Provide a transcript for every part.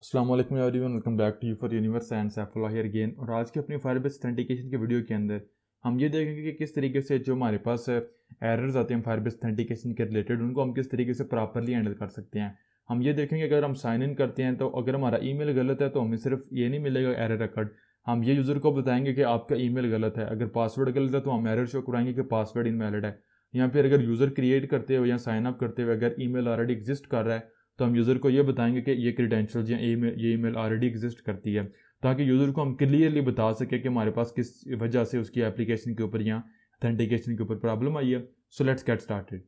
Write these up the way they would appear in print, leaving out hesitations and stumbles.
अस्सलाम वालेकुम everyone, welcome back to you for universe and Saifullah here again. और आज के अपनी फायरबेस ऑथेंटिकेशन के वीडियो के अंदर हम ये देखेंगे कि किस तरीके से जो हमारे पास एरर्स आते हैं फायरबेस ऑथेंटिकेशन के रिलेटेड, उनको हम किस तरीके से प्रॉपरली हैंडल कर सकते हैं। हम ये देखेंगे अगर हम साइन इन करते हैं तो अगर हमारा ईमेल गलत है तो हमें सिर्फ ये नहीं मिलेगा एरर रिकॉर्ड, हम ये यूज़र को बताएंगे कि आपका ईमेल गलत है। अगर पासवर्ड गलत है तो हम एरर शो कराएंगे कि पासवर्ड इनवैलिड है। या फिर अगर यूज़र क्रिएट करते हुए या साइन अप करते हुए अगर ईमेल ऑलरेडी एग्जिस्ट कर रहा है तो हम यूज़र को ये बताएंगे कि ये क्रीडेंशियल्स या ये ईमेल ऑलरेडी एग्जिस्ट करती है, ताकि यूज़र को हम क्लियरली बता सके कि हमारे पास किस वजह से उसकी एप्लीकेशन के ऊपर या ऑथेंटिकेशन के ऊपर प्रॉब्लम आई है। So let's get started.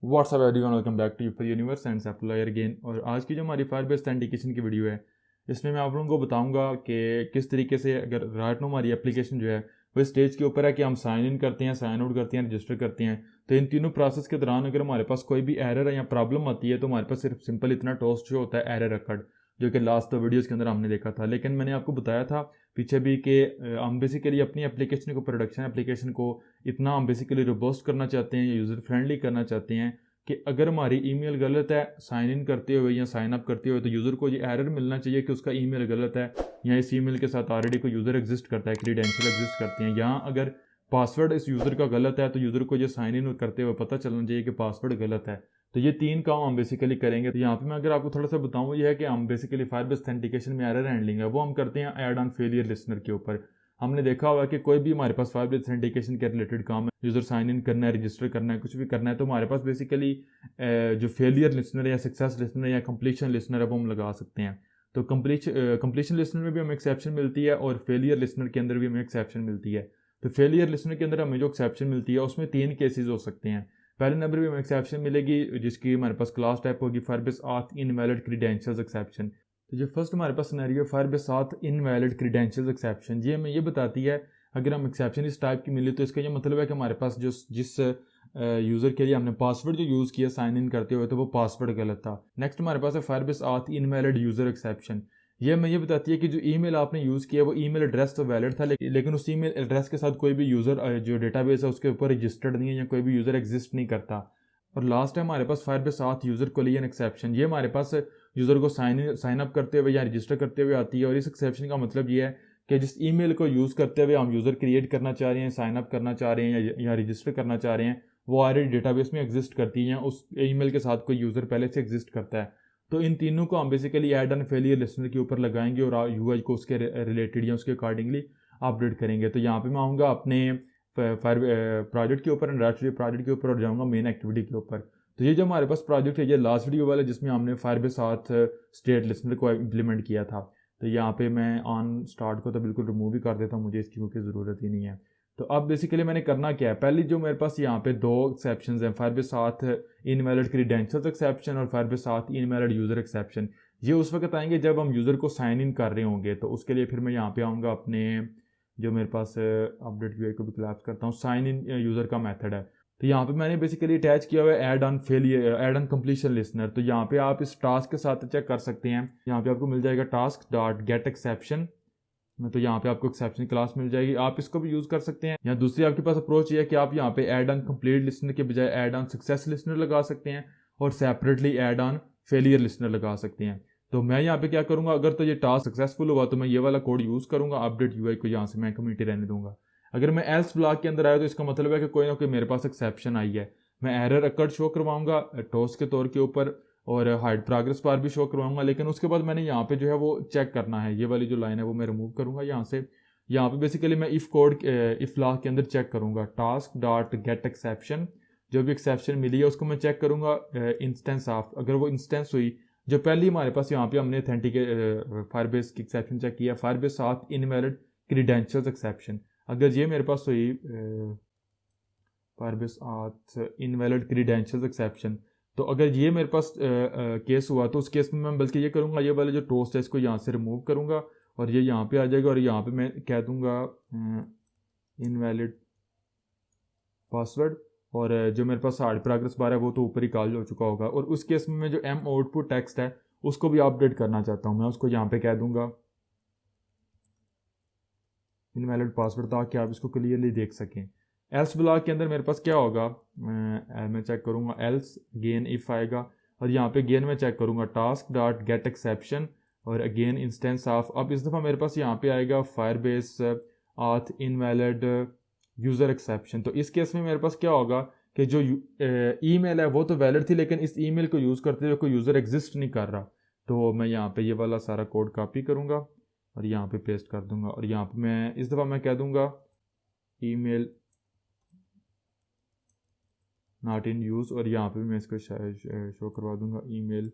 What's up everyone, welcome back to you for universe and Saifullah here again. और आज की जो हमारी फायरबेस ऑथेंटिकेशन की वीडियो है, इसमें मैं आप लोगों को बताऊंगा कि किस तरीके से अगर राइट नो हमारी एप्लीकेशन जो है वो स्टेज के ऊपर है कि हम साइन इन करते हैं, साइन आउट करते हैं, रजिस्टर करते हैं, तो इन तीनों प्रोसेस के दौरान अगर हमारे पास कोई भी एरर है या प्रॉब्लम आती है तो हमारे पास सिर्फ सिंपल इतना टोस्ट जो होता है एरर रिकॉर्ड, जो कि लास्ट दो वीडियोज़ के अंदर हमने देखा था। लेकिन मैंने आपको बताया था पीछे भी कि हम बेसिकली अपनी एप्लीकेशन को, प्रोडक्शन एप्लीकेशन को इतना हम बेसिकली रोबस्ट करना चाहते हैं, यूज़र फ्रेंडली करना चाहते हैं कि अगर हमारी ईमेल गलत है साइन इन करते हुए या साइन अप करते हुए तो यूज़र को ये एरर मिलना चाहिए कि उसका ईमेल गलत है या इस ईमेल के साथ ऑलरेडी कोई यूज़र एग्जिस्ट करता है, क्रीडेंशियल एग्जिस्ट करते हैं, या अगर पासवर्ड इस यूज़र का गलत है तो यूज़र को ये साइन इन करते हुए पता चलना चाहिए कि पासवर्ड गलत है। तो ये तीन काम हम बेसिकली करेंगे। तो यहाँ पे मैं अगर आपको थोड़ा सा बताऊँ, ये है कि हम बेसिकली फायरबेस ऑथेंटिकेशन में एरर हैंडलिंग है वो हम करते हैं ऐड ऑन फेलियर लिसनर के ऊपर। हमने देखा होगा कि कोई भी हमारे पास फायरबेस ऑथेंटिकेशन के रिलेटेड काम है, यूज़र साइन इन करना है, रजिस्टर करना है, कुछ भी करना है, तो हमारे पास बेसिकली जो फेलियर लिसनर या सक्सेस लिसनर या कंप्लीशन लिसनर है वो हम लगा सकते हैं। तो कंप्लीशन लिसनर में भी हमें एक्सेप्शन मिलती है और फेलियर लिसनर के अंदर भी हमें एक्सेप्शन मिलती है। तो फेलियर लिसनर के अंदर हमें जो एक्सेप्शन मिलती है उसमें तीन केसेस हो सकते हैं। पहले नंबर भी हमें एक्सेप्शन मिलेगी जिसकी हमारे पास क्लास टाइप होगी Firebase auth invalid credentials exception. तो जो फर्स्ट हमारे पास scenario Firebase auth invalid credentials exception, ये हमें ये बताती है अगर हम एक्सेप्शन इस टाइप की मिली तो इसका ये मतलब है कि हमारे पास जिस यूज़र के लिए हमने पासवर्ड जो यूज़ किया साइन इन करते हुए तो वो पासवर्ड गलत था। नेक्स्ट हमारे पास है Firebase auth invalid user exception. ये हमें ये बताती है कि जो ईमेल आपने यूज़ किया वो ईमेल एड्रेस तो वैलिड था, लेकिन उस ईमेल एड्रेस के साथ कोई भी यूज़र जो डेटाबेस है उसके ऊपर रजिस्टर्ड नहीं है या कोई भी यूज़र एग्जिस्ट नहीं करता। और लास्ट है हमारे पास Firebase auth user collision exception. ये हमारे पास यूज़र को साइन अप करते हुए या रजिस्टर करते हुए आती है। और इस एक्सेप्शन का मतलब ये है कि जिस ईमेल को यूज़ करते हुए हम यूज़र क्रिएट करना चाह रहे हैं, साइन अप करना चाह रहे हैं या रजिस्टर करना चाह रहे हैं, वो ऑलरेडी डेटाबेस में एग्जिस्ट करती हैं, उस ईमेल के साथ कोई यूज़र पहले से एग्जिस्ट करता है। तो इन तीनों को हम basically add on failure listener के ऊपर लगाएंगे और यूआई को उसके रिलेटेड या उसके अकॉर्डिंगली अपडेट करेंगे। तो यहाँ पे मैं आऊँगा अपने फायर प्रोजेक्ट के ऊपर, इंडस्ट्री प्रोजेक्ट के ऊपर, और जाऊँगा मेन एक्टिविटी के ऊपर। तो ये जो हमारे पास प्रोजेक्ट है ये लास्ट वीडियो वाला जिसमें हमने फायरबेस ऑथ स्टेट लिसनर को इम्प्लीमेंट किया था। तो यहाँ पे मैं ऑन स्टार्ट को तो बिल्कुल रिमूव ही कर देता हूँ, मुझे इसकी क्योंकि ज़रूरत ही नहीं है। तो अब बेसिकली मैंने करना क्या है, पहली जो मेरे पास यहाँ पे दो एक्सेप्शंस हैं, Firebase auth invalid credentials exception और Firebase auth invalid user exception. ये उस वक्त आएंगे जब हम यूज़र को साइन इन कर रहे होंगे। तो उसके लिए फिर मैं यहाँ पे आऊँगा अपने जो मेरे पास अपडेट यूआई को भी क्लैप्स करता हूँ, साइन इन यूज़र का मेथड है। तो यहाँ पे मैंने बेसिकली अटैच किया हुआ है ऐड ऑन कंप्लीशन लिसनर। तो यहाँ पे आप इस टास्क के साथ चेक कर सकते हैं। यहाँ पे आपको मिल जाएगा टास्क डॉट गेट एक्सेप्शन। तो यहाँ पे आपको एक्सेप्शन क्लास मिल जाएगी, आप इसको भी यूज़ कर सकते हैं। या दूसरी आपके पास अप्रोच ये है कि आप यहाँ पे ऐड ऑन कंप्लीट लिसनर के बजाय ऐड ऑन सक्सेस लिसनर लगा सकते हैं और separately add on failure listener लगा सकते हैं। तो मैं यहाँ पे क्या करूँगा, अगर तो ये टास्क सक्सेसफुल हुआ तो मैं ये वाला कोड यूज़ करूँगा, अपडेट यूआई को यहाँ से मैं कम्युनिटी रहने दूंगा। अगर मैं एल्स ब्लॉक के अंदर आया तो इसका मतलब है कि कोई ना कोई मेरे पास एक्सेप्शन आई है। मैं एरर अकर्ड शो करवाऊंगा टोस के तौर के ऊपर और हाइड प्रोग्रेस बार भी शो करवाऊंगा, लेकिन उसके बाद मैंने यहाँ पे जो है वो चेक करना है, ये वाली जो लाइन है वो मैं रिमूव करूँगा यहाँ से। यहाँ पे बेसिकली मैं इफ़ कोड इफ़ लॉक के अंदर चेक करूँगा टास्क डॉट गेट एक्सेप्शन। जो भी एक्सेप्शन मिली है उसको मैं चेक करूँगा इंस्टेंस ऑफ, अगर वो इंस्टेंस हुई जो पहली हमारे पास यहाँ पे हमने ऑथेंटिकेट फायरबेस की एक्सेप्शन चेक किया, Firebase auth invalid credentials exception, अगर ये मेरे पास हुई Firebase auth invalid credentials exception, तो अगर ये मेरे पास केस हुआ तो उस केस में मैं बल्कि ये करूँगा, ये वाले जो टोस्ट है इसको यहाँ से रिमूव करूँगा और ये यहाँ पे आ जाएगा और यहाँ पे मैं कह दूँगा इनवैलिड पासवर्ड। और जो मेरे पास हार्ड प्रोग्रेस बार है वो तो ऊपर ही कॉल हो चुका होगा। और उस केस में मैं जो एम आउटपुट टेक्स्ट है उसको भी अपडेट करना चाहता हूँ, मैं उसको यहाँ पे कह दूँगा इनवैलिड पासवर्ड, ताकि आप इसको क्लियरली देख सकें। एल्स ब्लॉक के अंदर मेरे पास क्या होगा, मैं चेक करूँगा एल्स गेन इफ़ आएगा, और यहाँ पे गेन में चेक करूँगा टास्क डॉट गेट एक्सेप्शन और अगेन इंस्टेंस ऑफ। अब इस दफ़ा मेरे पास यहाँ पे आएगा फायरबेस आथ इनवैलिड यूज़र एक्सेप्शन। तो इस केस में मेरे पास क्या होगा कि जो ईमेल है वो तो वैलिड थी, लेकिन इस ईमेल को यूज़ करते हुए कोई यूज़र एग्जिस्ट नहीं कर रहा। तो मैं यहाँ पे ये वाला सारा कोड कॉपी करूँगा और यहाँ पे पेस्ट कर दूँगा, और यहाँ पे मैं इस दफ़ा मैं कह दूँगा ईमेल नॉट इन यूज़, और यहाँ पे मैं इसको शो करवा दूँगा ईमेल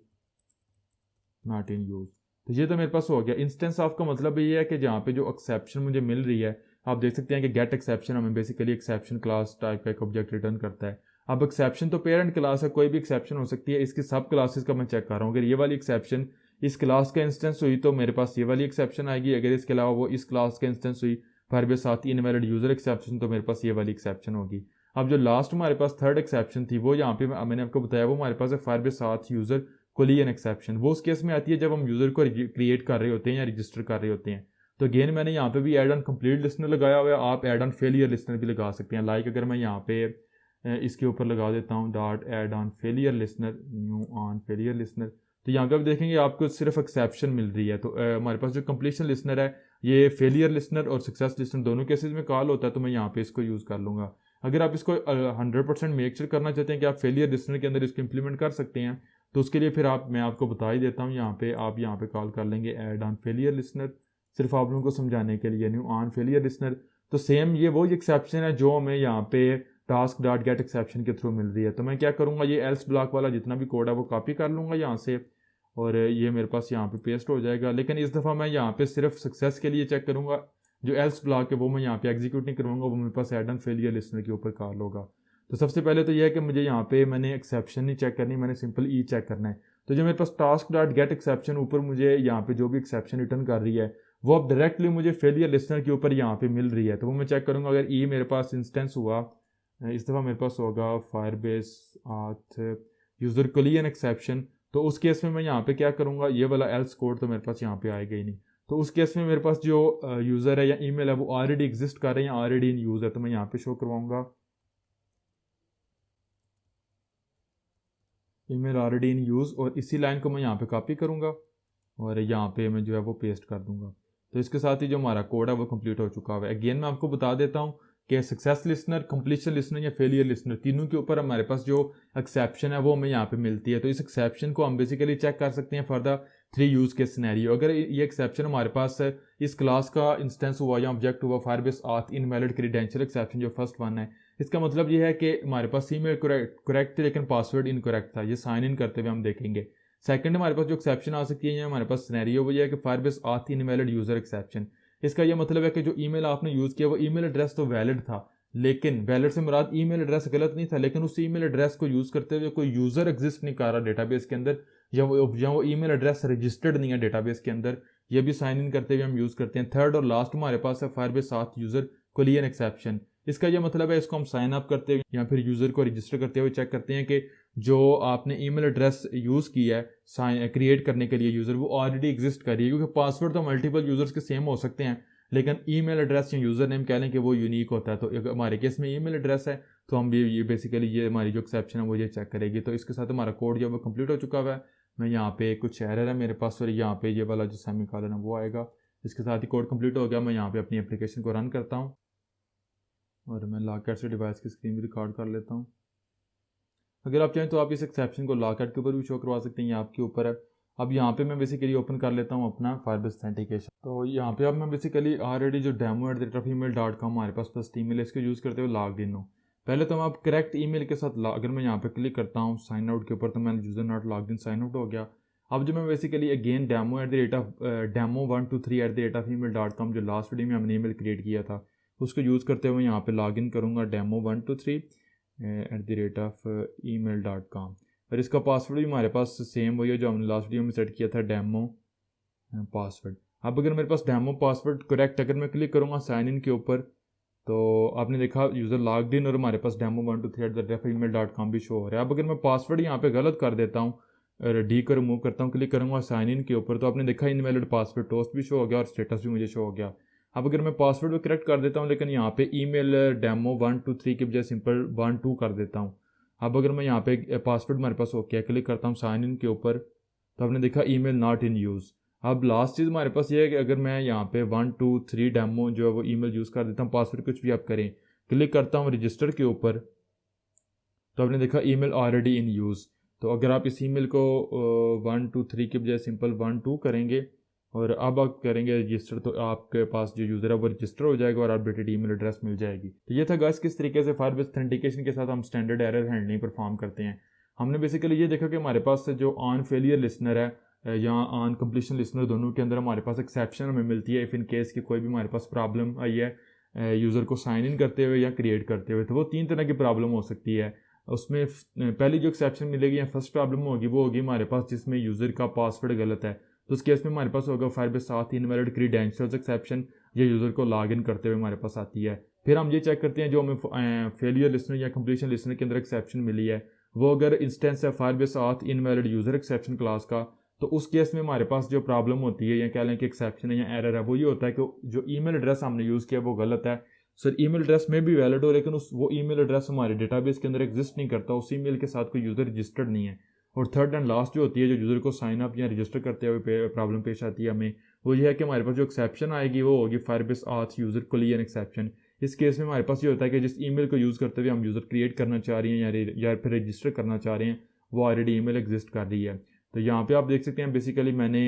नॉट इन यूज़। तो ये तो मेरे पास हो गया। इंस्टेंस ऑफ का मतलब ये है कि जहाँ पे जो एक्सेप्शन मुझे मिल रही है, आप देख सकते हैं कि गेट एक्सेप्शन हमें बेसिकली एक्सेप्शन क्लास टाइप का एक ऑब्जेक्ट रिटर्न करता है। अब एक्सेप्शन तो पेरेंट क्लास है, कोई भी एक्सेप्शन हो सकती है, इसकी सब क्लासेस का मैं चेक कर रहा हूँ। अगर ये वाली एक्सेप्शन इस क्लास का इंस्टेंस हुई तो मेरे पास ये वाली एक्सेप्शन आएगी, अगर इसके अलावा वो इस क्लास का इंस्टेंस हुई फायरबेस साथ इनवैलिड यूज़र एक्सेप्शन, तो मेरे पास ये वाली एक्सेप्शन होगी। अब जो लास्ट हमारे पास थर्ड एक्सेप्शन थी वो यहाँ पे मैंने आपको बताया, वो हमारे पास है फायरबेस साथ यूज़र कोलियन एक्सेप्शन। वो उस केस में आती है जब हम यूज़र को क्रिएट कर रहे होते हैं या रजिस्टर कर रहे होते हैं। तो अगेन मैंने यहाँ पे भी एड ऑन कंप्लीट लिस्नर लगाया हुआ है, आप एड ऑन फेलियर लिस्नर भी लगा सकते हैं। लाइक अगर मैं यहाँ पे इसके ऊपर लगा देता हूँ dot add on failure listener, new on failure listener, तो यहाँ पे आप देखेंगे आपको सिर्फ एक्सेप्शन मिल रही है। तो हमारे पास जो कंप्लीशन लिस्नर है ये फेलियर लिस्नर और सक्सेस लिस्नर दोनों केसेस में कॉल होता है, तो मैं यहाँ पे इसको यूज़ कर लूँगा। अगर आप इसको 100% मेक श्योर करना चाहते हैं कि आप फेलियर लिस्नर के अंदर इसको इंप्लीमेंट कर सकते हैं, तो उसके लिए फिर मैं आपको बता ही देता हूँ। यहाँ पे आप यहाँ पे कॉल कर लेंगे एड ऑन फेलियर लिस्नर, सिर्फ आप लोगों को समझाने के लिए, न्यू ऑन फेलियर लिस्नर। तो सेम ये वो एक्सेप्शन है जो हमें यहाँ पे टास्क डॉट गेट एक्सेप्शन के थ्रू मिल रही है। तो मैं क्या करूँगा, ये एल्स ब्लॉक वाला जितना भी कोड है वो कॉपी कर लूँगा यहाँ से, और ये मेरे पास यहाँ पे पेस्ट हो जाएगा। लेकिन इस दफ़ा मैं यहाँ पे सिर्फ सक्सेस के लिए चेक करूँगा, जो एल्स ब्लॉक है वो मैं यहाँ पे एग्जीक्यूट नहीं करूँगा, वो मेरे पास एड ऑन फेलियर लिस्नर के ऊपर कॉल होगा। तो सबसे पहले तो यह है कि मुझे यहाँ पे मैंने एक्सेप्शन नहीं चेक करनी, मैंने सिंपल ई चेक करना है। तो जो मेरे पास टास्क डॉट गेट एक्सेप्शन ऊपर मुझे यहाँ पे जो भी एक्सेप्शन रिटर्न कर रही है वो अब डायरेक्टली मुझे फेलियर लिस्नर के ऊपर यहाँ पे मिल रही है, तो वो मैं चेक करूँगा। अगर ई मेरे पास इंस्टेंस हुआ, इस दफ़ा मेरे पास होगा फायरबेस आथ यूज़र कोलियन एक्सेप्शन, तो उस केस में मैं यहाँ पे क्या करूँगा, ये वाला एल्स कोड तो मेरे पास यहाँ पे आएगा ही नहीं। तो उस केस में मेरे पास जो यूज़र है या ईमेल है वो ऑलरेडी एग्जिस्ट कर रहे हैं, ऑलरेडी इन यूज़ है, तो मैं यहाँ पे शो करवाऊँगा ईमेल ऑलरेडी इन यूज़, और इसी लाइन को मैं यहाँ पे कॉपी करूँगा और यहाँ पे मैं जो है वो पेस्ट कर दूँगा। तो इसके साथ ही जो हमारा कोड है वो कंप्लीट हो चुका है। अगेन मैं आपको बता देता हूँ कि सक्सेस लिस्नर, कंप्लीशन लिस्नर या फेलियर लिस्नर, तीनों के ऊपर हमारे पास जो एक्सेप्शन है वो हमें यहाँ पे मिलती है। तो इस एक्सेप्शन को हम बेसिकली चेक कर सकते हैं फॉर द 3 यूज़ के सिनेरियो। अगर ये एक्सेप्शन हमारे पास इस क्लास का इंस्टेंस हुआ या ऑब्जेक्ट हुआ फायरबेस आथ इनवैलिड क्रेडेंशियल एक्सेप्शन जो फर्स्ट वन है, इसका मतलब ये है कि हमारे पास ईमेल करेक्ट थी लेकिन पासवर्ड इनकरेक्ट था, ये साइन इन करते हुए हम देखेंगे। सेकंड हमारे पास जो एक्सेप्शन आ सकती है हमारे पास सिनेरियो वो ये है कि फायरबेस आथ इनवैलिड यूज़र एक्सेप्शन। इसका ये मतलब है कि जो ईमेल आपने यूज़ किया वो ईमेल एड्रेस तो वैलिड था, लेकिन वैलिड से मुराद ईमेल एड्रेस गलत नहीं था, लेकिन उस ईमेल एड्रेस को यूज़ करते हुए कोई यूज़र एग्जिस्ट नहीं कर रहा डेटाबेस के अंदर, या वो ईमेल एड्रेस रजिस्टर्ड नहीं है डेटाबेस के अंदर, ये भी साइन इन करते हुए हम यूज़ करते हैं। थर्ड और लास्ट हमारे पास है फायरबेस आथ यूज़र कोलियन एक्सेप्शन। इसका यह मतलब है इसको हम साइन अप करते हुए या फिर यूज़र को रजिस्टर करते हुए चेक करते हैं कि जो आपने ईमेल एड्रेस यूज़ किया है साइन क्रिएट करने के लिए यूज़र, वो ऑलरेडी एग्जिस्ट कर रही है, क्योंकि पासवर्ड तो मल्टीपल यूज़र्स के सेम हो सकते हैं, लेकिन ईमेल एड्रेस या यूज़र नेम कह लें कि वो यूनिक होता है। तो हमारे केस में ईमेल एड्रेस है, तो हम भी ये बेसिकली ये हमारी जो एक्सेप्शन है वो ये चेक करेगी। तो इसके साथ हमारा कोड जो है वो कंप्लीट हो चुका हुआ है। मैं यहाँ पे कुछ एरर है मेरे पास, और यहाँ पे ये वाला जो सेमीकोलन है वो आएगा। इसके साथ ही कोड कंप्लीट हो गया। मैं यहाँ पे अपनी एप्लीकेशन को रन करता हूँ और मैं लॉकआउट से डिवाइस की स्क्रीन भी रिकॉर्ड कर लेता हूँ। अगर आप चाहें तो आप इस एक्सेप्शन को लॉकआउट के ऊपर भी शो करवा सकते हैं, ये आपके ऊपर है। अब यहाँ पे मैं बेसिकली ओपन कर लेता हूँ अपना फायरबेस ऑथेंटिकेशन। तो यहाँ पे अब मैं बेसिकली ऑलरेडी जो demo@email.com हमारे पास फर्स्ट ईमेल है, इसको यूज़ करते हुए लॉग इन हूँ। पहले तो मैं आप करेक्ट ईमेल के साथ अगर मैं यहाँ पे क्लिक करता हूँ साइन आउट के ऊपर, तो मैं user not log in sign out हो गया। अब जो मैं बेसिकली अगेन demo123@email.com जो लास्ट वीडियो में हमने ईमेल क्रिएट किया था उसको यूज़ करते हुए यहाँ पे लॉग इन करूँगा demo123@email.com, और इसका पासवर्ड भी हमारे पास सेम वही है जो हमने लास्ट वीडियो में सेट किया था, डेमो पासवर्ड। अब अगर मेरे पास डेमो पासवर्ड करेक्ट, अगर मैं क्लिक करूँगा साइन इन के ऊपर, तो आपने देखा यूज़र लॉग्ड इन और हमारे पास demo123@email.com भी शो हो रहा है। अब अगर मैं पासवर्ड यहाँ पे गलत कर देता हूँ और डी को रिमूव करता हूँ, क्लिक करूँगा साइन इन के ऊपर, तो आपने देखा इनवैलिड पासवर्ड टोस्ट भी शो हो गया और स्टेटस भी मुझे शो हो गया। अब अगर मैं पासवर्ड को करेक्ट कर देता हूँ लेकिन यहाँ पे ईमेल डेमो 123 के बजाय सिंपल 12 कर देता हूँ। अब अगर मैं यहाँ पे पासवर्ड हमारे पास ओके है, क्लिक करता हूँ साइन इन के ऊपर, तो आपने देखा ईमेल नॉट इन यूज़। अब लास्ट चीज़ हमारे पास ये है कि अगर मैं यहाँ पे 123 डेमो जो है वो ईमेल यूज़ कर देता हूँ, पासवर्ड कुछ भी आप करें, क्लिक करता हूँ रजिस्टर के ऊपर, तो आपने देखा ईमेल ऑलरेडी इन यूज़। तो अगर आप इस ईमेल को 123 के बजाय सिंपल 12 करेंगे और अब आप करेंगे रजिस्टर, तो आपके पास जो यूज़र है वो रजिस्टर हो जाएगा और अपडेटेड ईमेल एड्रेस मिल जाएगी। तो ये था गाइस किस तरीके से फायरबेस ऑथेंटिकेशन के साथ हम स्टैंडर्ड एरर हैंडलिंग परफॉर्म करते हैं। हमने बेसिकली ये देखा कि हमारे पास जो ऑन फेलियर लिसनर है या ऑन कंप्लीशन लिसनर, दोनों के अंदर हमारे पास एक्सेप्शन हमें मिलती है इफ़ इन केस कि कोई भी हमारे पास प्रॉब्लम आई है यूज़र को साइन इन करते हुए या क्रिएट करते हुए। तो वो 3 तरह की प्रॉब्लम हो सकती है। उसमें पहली जो एक्सेप्शन मिलेगी या फर्स्ट प्रॉब्लम होगी वो होगी हमारे पास जिसमें यूज़र का पासवर्ड गलत है, तो उस केस में हमारे पास होगा फायरबेस 7 इनवैलिड क्रीडेंशियल्स एक्सेप्शन, ये यूज़र को लॉग इन करते हुए हमारे पास आती है। फिर हम ये चेक करते हैं जो हमें फेलियर लिसनर या कंप्लीशन लिसनर के अंदर एक्सेप्शन मिली है वो अगर इंस्टेंस है Firebase 7 invalid user exception class का, तो उस केस में हमारे पास जो प्रॉब्लम होती है या कह लें कि एक्सेप्शन है या एरर है वो ये होता है कि जो ईमेल एड्रेस हमने यूज़ किया वो गलत है। सर ईमेल एड्रेस में भी वैलिड हो लेकिन वो ईमेल एड्रेस हमारे डेटाबेस के अंदर एग्जिस्ट नहीं करता, उस ईमेल के साथ कोई यूज़र रजिस्टर्ड नहीं है। और थर्ड एंड लास्ट जो होती है जो यूज़र को साइन अप या रजिस्टर करते हुए प्रॉब्लम पेश आती है हमें, वो ये है कि हमारे पास जो एक्सेप्शन आएगी वो होगी फायरबेस 8 यूज़र कोलियन एक्सेप्शन। इस केस में हमारे पास ये होता है कि जिस ईमेल को यूज़ करते हुए हम यूज़र क्रिएट करना चाह रही हैं या फिर रजिस्टर करना चाह रहे हैं वो ऑलरेडी ईमेल एग्जिस्ट कर रही है। तो यहाँ पे आप देख सकते हैं बेसिकली मैंने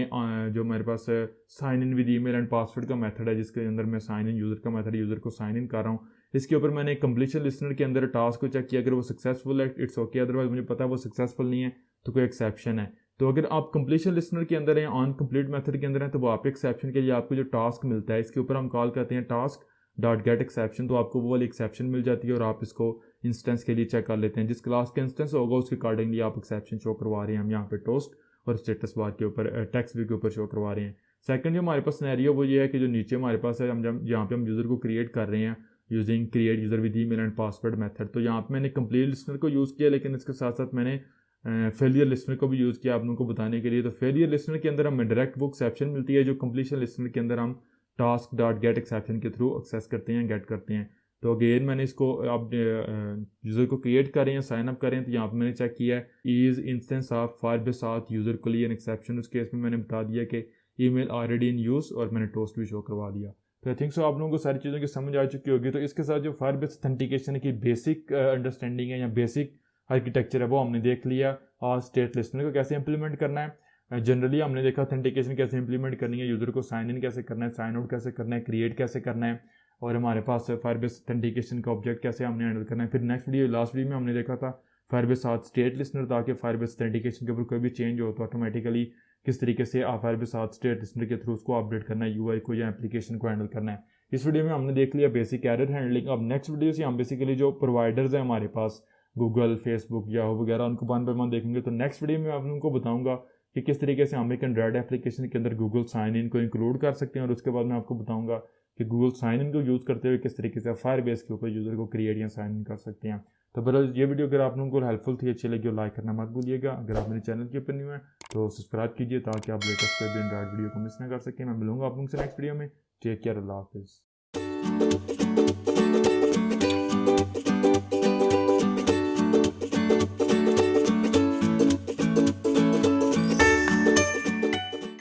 जो मेरे पास sign in with email and password का मेथड है जिसके अंदर मैं साइन इन यूज़र का मेथड यूज़र को साइन इन कर रहा हूँ, इसके ऊपर मैंने कंप्लीशन लिसनर के अंदर टास्क को चेक किया, अगर वो सक्सेसफुल है इट्स ओके, अदरवाइज मुझे पता है वो सक्सेसफुल नहीं है तो कोई एक्सेप्शन है। तो अगर आप कंप्लीशन लिसनर के अंदर हैं ऑन कंप्लीट मेथड के अंदर हैं तो वो आप एक्सेप्शन के लिए आपको जो टास्क मिलता है इसके ऊपर हम कॉल करते हैं टास्क डॉट गेट एक्सेप्शन, तो आपको वो वाली एक्सेप्शन मिल जाती है और आप इसको इंस्टेंस के लिए चेक कर लेते हैं। जिस क्लास का इंस्टेंस होगा उसके अकॉर्डिंगली आप एक्सेप्शन शो करवा रहे हैं। हम यहाँ पे टोस्ट और स्टेटस बार के ऊपर टेक्स्ट व्यू के ऊपर शो करवा रहे हैं। सेकंड जो हमारे पास सिनेरियो वो ये है कि जो नीचे हमारे पास है हम यहाँ पे हम यूज़र को क्रिएट कर रहे हैं using create user with email and password method. तो यहाँ पे मैंने कंप्लीट लिसनर को यूज़ किया लेकिन इसके साथ साथ मैंने फेलियर लिसनर को भी यूज़ किया आप लोगों को बताने के लिए। तो फेलियर लिसनर के अंदर हमें डायरेक्ट वो एक्सेप्शन मिलती है जो कंप्लीशन लिसनर के अंदर हम टास्क डॉट गेट एक्सेप्शन के थ्रू एक्सेस करते हैं गेट करते हैं। तो अगेन मैंने इसको अब यूज़र को क्रिएट करें या साइन अप करें तो यहाँ पर मैंने चेक किया है is instance of Firebase 7 user collision exception, उस केस में मैंने बता दिया कि ईमेल ऑलरेडी इन यूज़ और मैंने टोस्ट भी शो करवा दिया। तो आई थिंक सो आप लोगों को सारी चीज़ों की समझ आ चुकी होगी। तो इसके साथ जो फायरबेस ऑथेंटिकेशन की बेसिक अंडरस्टैंडिंग है या बेसिक आर्किटेक्चर है वो हमने देख लिया। और स्टेट लिसनर को कैसे इंप्लीमेंट करना है, जनरली हमने देखा ऑथेंटिकेशन कैसे इंप्लीमेंट करनी है, यूज़र को साइन इन कैसे करना है, साइन आउट कैसे करना है, क्रिएट कैसे करना है, और हमारे पास फायरबेस ऑथेंटिकेशन का ऑब्जेक्ट कैसे हमने हैंडल करना है। फिर नेक्स्ट वीडियो लास्ट वीडियो में हमने देखा था फायरबेस 7 स्टेट लिसनर, ताकि फायरबेस ऑथेंटिकेशन के ऊपर कोई भी चेंज हो तो ऑटोमेटिकली किस तरीके से आप फायरबेस 7 स्टेट लिसनर के थ्रू उसको अपडेट करना है, यूआई को या एप्लीकेशन को हैंडल करना है। इस वीडियो में हमने देख लिया बेसिक एरर हैंडलिंग। अब नेक्स्ट वीडियो से हम बेसिकली जो प्रोवाइडर्स हैं हमारे पास गूगल, फेसबुक, याहू वगैरह उनको वन बाय वन देखेंगे। तो नेक्स्ट वीडियो में आप उनको बताऊंगा कि किस तरीके से हम एक एंड्रॉयड एप्लीकेशन के अंदर गूगल साइन इन को इंक्लूड कर सकते हैं, और उसके बाद मैं आपको बताऊंगा कि गूगल साइन इन को यूज़ करते हुए किस तरीके से आप फायरबेस के ऊपर यूज़र को क्रिएट या साइन इन कर सकते हैं। तो बरल ये वीडियो अगर आप लोगों को हेल्पफुल थी, अच्छी लगी, लाइक करना मत भूलिएगा। अगर आप मेरे चैनल के ऊपर न्यू है तो सब्सक्राइब कीजिए ताकि आप लेटेस्ट कोई भी एंड्रॉयड वीडियो को मिस ना कर सकें। मैं मिलूंगा आप लोगों से नेक्स्ट वीडियो में। टेक केयर, अल्लाह हाफिज़।